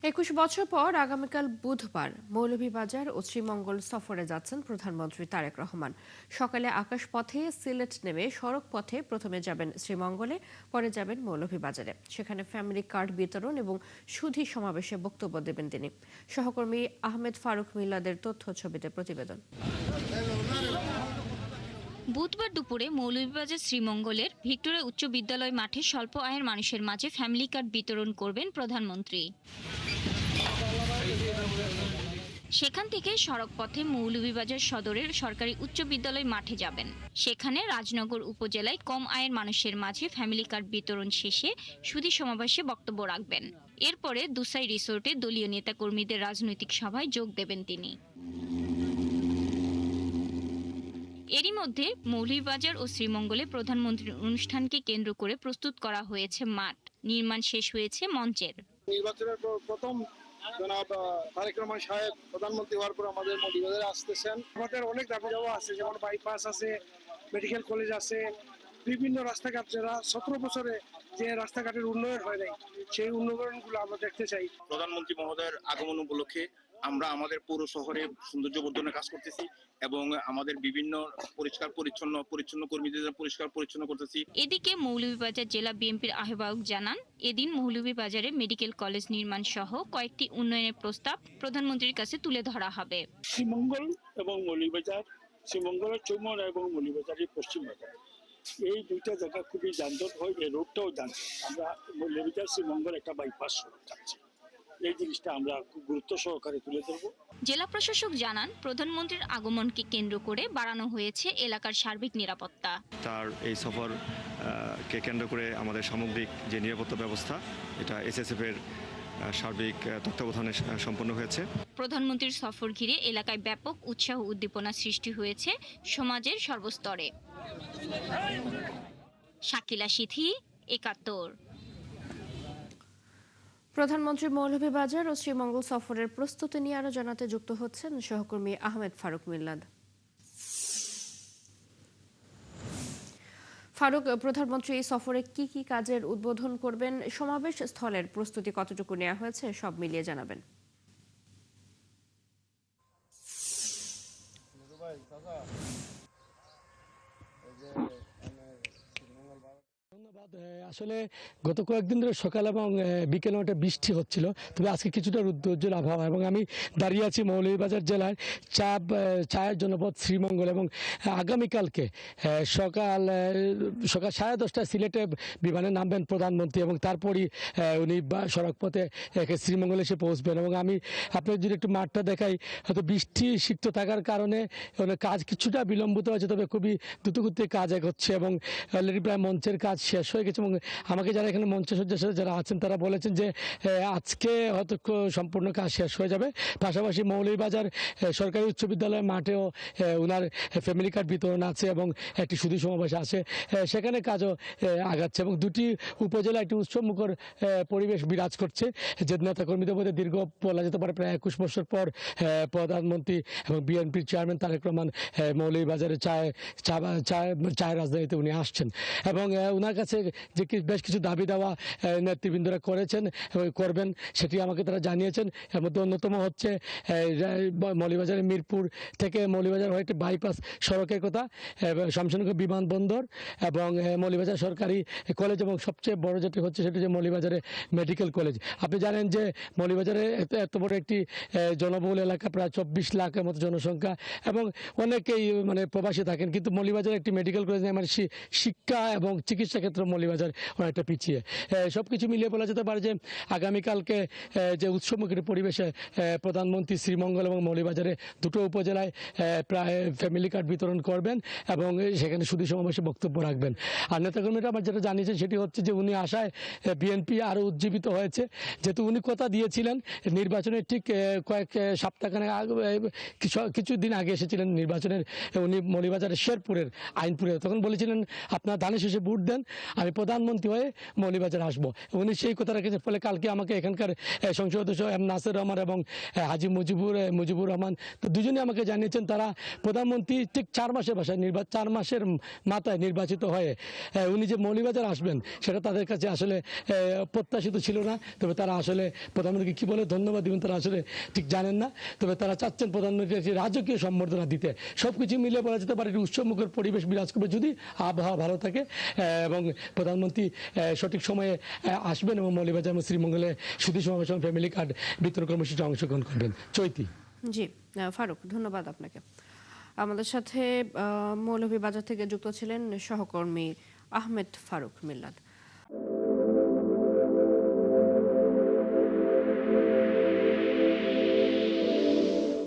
২১ বছর পর আগামীকাল বুধবার মৌলভীবাজার ও শ্রীমঙ্গল সফরে যাচ্ছেন প্রধানমন্ত্রী তারেক রহমান। সকালে আকাশপথে সিলেট নেমে সড়ক পথে প্রথমে যাবেন শ্রীমঙ্গলে, পরে যাবেন মৌলভীবাজারে। সেখানে ফ্যামিলি কার্ড বিতরণ এবং সুধী সমাবেশে বক্তব্য দেবেন তিনি। সহকর্মী আহমেদ ফারুক মিল্লাদের তথ্য ছবিতে প্রতিবেদন। বুধবার দুপুরে মৌলভীবাজার শ্রীমঙ্গলের ভিক্টোরিয়া উচ্চ বিদ্যালয় মাঠে স্বল্প আয়ের মানুষের মাঝে ফ্যামিলি কার্ড বিতরণ করবেন প্রধানমন্ত্রী। সেখান থেকে সড়ক পথে মৌলভীবাজার সদরের সরকারি উচ্চ বিদ্যালয় মাঠে যাবেন। সেখানে রাজনগর উপজেলায় কম আয়ের মানুষের মাঝে ফ্যামিলি কার্ড বিতরণ শেষে সুধী সমাবেশে বক্তব্য রাখবেন। এরপরে দুসাই রিসোর্টে দলীয় নেতাকর্মীদের রাজনৈতিক সভায় যোগ দেবেন তিনি। এরই মধ্যে মৌলভীবাজার ও শ্রীমঙ্গলে প্রধানমন্ত্রীর অনুষ্ঠানকে কেন্দ্র করে প্রস্তুত করা হয়েছে মাঠ। নির্মাণ শেষ হয়েছে মঞ্চের। নির্বাচনের প্রথম জনাব তারেক রহমান সাহেব প্রধানমন্ত্রী হওয়ার পর আমাদের মৌলভীবাজারে আসতেছেন। আমাদের অনেক দাবি দেওয়া আছে, যেমন বাইপাস আছে, মেডিকেল কলেজ আছে, বিভিন্ন রাস্তাঘাট, যারা 17 বছরে যে রাস্তাঘাটের উন্নয়ন হয় নাই, সেই উন্নয়নগুলো আমরা দেখতে চাই। প্রধানমন্ত্রী মহোদয়ের আগমন উপলক্ষে আমরা আমাদের পৌর শহরে সৌন্দর্য বর্ধনের কাজ করতেছি এবং আমাদের বিভিন্ন পরিষ্কার পরিচ্ছন্ন কর্মীদের পরিষ্কার পরিচ্ছন্ন করতেছি। এদিকে মৌলভীবাজার জেলা বিএনপির আহ্বায়ক জানান, এদিন মৌলভীবাজারে মেডিকেল কলেজ নির্মাণ সহ কয়েকটি উন্নয়নের প্রস্তাব প্রধানমন্ত্রীর কাছে তুলে ধরা হবে। শ্রীমঙ্গল এবং মৌলভীবাজার, শ্রীমঙ্গলের চৌমন এবং মৌলভীবাজারের পশ্চিম বাজার, এই দুইটা জায়গা খুবই যানজট হয়। এই রোডটাও যানজট। আমরা মৌলভীবাজার শ্রীমঙ্গল একটা বাইপাস সড়ক যাচ্ছে, এই জিনিসটা আমরা খুব গুরুত্ব সহকারে তুলে ধরব। জেলা প্রশাসক জানান, প্রধানমন্ত্রীর আগমনকে কেন্দ্র করে বাড়ানো হয়েছে এলাকার সার্বিক নিরাপত্তা। তার এই সফর কে কেন্দ্র করে আমাদের সামগ্রিক যে নিরাপত্তা ব্যবস্থা, এটা এসএসএফ এর সার্বিক তত্ত্বাবধানে সম্পন্ন হয়েছে। প্রধানমন্ত্রীর সফর ঘিরে এলাকায় ব্যাপক উৎসাহ উদ্দীপনা সৃষ্টি হয়েছে সমাজের সর্বস্তরে। শাকিলা সিথি, ৭১। প্রধানমন্ত্রী মৌলভীবাজার ও শ্রীমঙ্গল সফরের প্রস্তুতি নিয়ে আরো জানাতে যুক্ত হচ্ছেন সহকর্মী আহমেদ ফারুক মিল্লাদ। ফারুক, প্রধানমন্ত্রী এই সফরে কি কি কাজের উদ্বোধন করবেন, সমাবেশ স্থলের প্রস্তুতি কতটুকু নেওয়া হয়েছে, সব মিলিয়ে জানাবেন। ধন্যবাদ। আসলে গত কয়েকদিন ধরে সকাল এবং বিকেলে একটা বৃষ্টি হচ্ছিল, তবে আজকে কিছুটা উজ্জ্বল আবহাওয়া, এবং আমি দাঁড়িয়ে আছি মৌলভীবাজার জেলার চায়ের জনপদ শ্রীমঙ্গল, এবং আগামীকালকে সকাল 10:30টায় সিলেটে বিমানে নামবেন প্রধানমন্ত্রী, এবং তারপরই উনি সড়ক পথে শ্রীমঙ্গলে এসে পৌঁছবেন। এবং আমি আপনাদের যদি একটু মাঠটা দেখাই, হয়তো বৃষ্টি সিক্ত থাকার কারণে কাজ কিছুটা বিলম্বিত হয়েছে, তবে খুবই দ্রুতগতিতে কাজ এগোচ্ছে এবং অলরেডি প্রায় মঞ্চের কাজ শেষ হয়ে গেছে। এবং আমাকে যারা এখানে মঞ্চসজ্জার সাথে যারা আছেন তারা বলেছেন যে আজকে হয়তো সম্পূর্ণ কাজ শেষ হয়ে যাবে। পাশাপাশি মৌলভীবাজার সরকারি উচ্চ বিদ্যালয়ের মাঠেও ওনার ফ্যামিলি কার্ড বিতরণ আছে এবং একটি সুধী সমাবেশ আছে, সেখানে কাজও আগাচ্ছে, এবং দুটি উপজেলা একটি উৎসবমুখর পরিবেশ বিরাজ করছে। যে নেতাকর্মীদের মধ্যে দীর্ঘ বলা যেতে পারে প্রায় 21 বছর পর প্রধানমন্ত্রী এবং বিএনপির চেয়ারম্যান তারেক রহমান মৌলভীবাজারে চায়ের রাজধানীতে উনি আসছেন, এবং ওনার কাছে যে বেশ কিছু দাবি দেওয়া নেতৃবৃন্দরা করেছেন করবেন, সেটি আমাকে তারা জানিয়েছেন। এর মধ্যে অন্যতম হচ্ছে মৌলভীবাজারের মিরপুর থেকে মৌলভীবাজার হয়ে একটি বাইপাস সড়কের কথা, শামসানগর বিমানবন্দর এবং মৌলভীবাজার সরকারি কলেজ, এবং সবচেয়ে বড় যেটি হচ্ছে সেটি যে মৌলভীবাজারে মেডিকেল কলেজ। আপনি জানেন যে মৌলভীবাজারে এত বড় একটি জনবহুল এলাকা, প্রায় 24 লাখের মতো জনসংখ্যা, এবং অনেকেই প্রবাসী থাকেন, কিন্তু মৌলভীবাজারে একটি মেডিকেল কলেজ নেই। শিক্ষা এবং চিকিৎসা ক্ষেত্রে মৌলভীবাজার অনেকটা পিছিয়ে। সব কিছু মিলিয়ে বলা যেতে পারে যে আগামীকালকে যে উৎসবমুখী পরিবেশে প্রধানমন্ত্রী শ্রীমঙ্গল এবং মৌলভীবাজারে দুটো উপজেলায় প্রায় ফ্যামিলি কার্ড বিতরণ করবেন এবং সেখানে সুধী সমাবেশে বক্তব্য রাখবেন। আর নেতাকর্মীরা আমার যেটা জানিয়েছেন সেটি হচ্ছে যে উনি আসায় বিএনপি আরও উজ্জীবিত হয়েছে, যেহেতু উনি কথা দিয়েছিলেন নির্বাচনের ঠিক কয়েক সপ্তাহখানেক কিছুদিন আগে এসেছিলেন নির্বাচনের, উনি মৌলভীবাজারের শেরপুরের আইনপুরে, তখন বলেছিলেন আপনারা ধানের শেষে ভোট দেন, আমি প্রধানমন্ত্রী হয়ে মৌলভীবাজার আসবো। উনি সেই কথা রেখেছেন। ফলে কালকে আমাকে এখানকার সংসদ সদস্য এম নাসির রহমান এবং হাজি মুজিবুর রহমান, তো দুজনে আমাকে জানিয়েছেন তারা প্রধানমন্ত্রী ঠিক 4 মাসের বাসায় 4 মাসের মাথায় নির্বাচিত হয়ে উনি যে মৌলভীবাজার আসবেন সেটা তাদের কাছে আসলে প্রত্যাশিত ছিল না। তবে তারা আসলে প্রধানমন্ত্রীকে কী বলে ধন্যবাদ দেবেন তারা আসলে ঠিক জানেন না। তবে তারা চাচ্ছেন প্রধানমন্ত্রীকে রাজকীয় সম্বর্ধনা দিতে। সব কিছু মিলে বলা যেতে পারে একটি উৎসবমুখর পরিবেশ বিরাজ করবে যদি আবহাওয়া ভালো থাকে এবং প্রধানমন্ত্রী সঠিক সময়ে আসবেন এবং মৌলভীবাজার এবং শ্রীমঙ্গলে সুধী সমাবেশ ফ্যামিলি কার্ড বিতরণ কর্মসূচিতে অংশগ্রহণ করবেন। চৈতি। জি ফারুক, ধন্যবাদ আপনাকে। আমাদের সাথে মৌলভীবাজার থেকে যুক্ত ছিলেন সহকর্মী আহমেদ ফারুক মিল্লাত।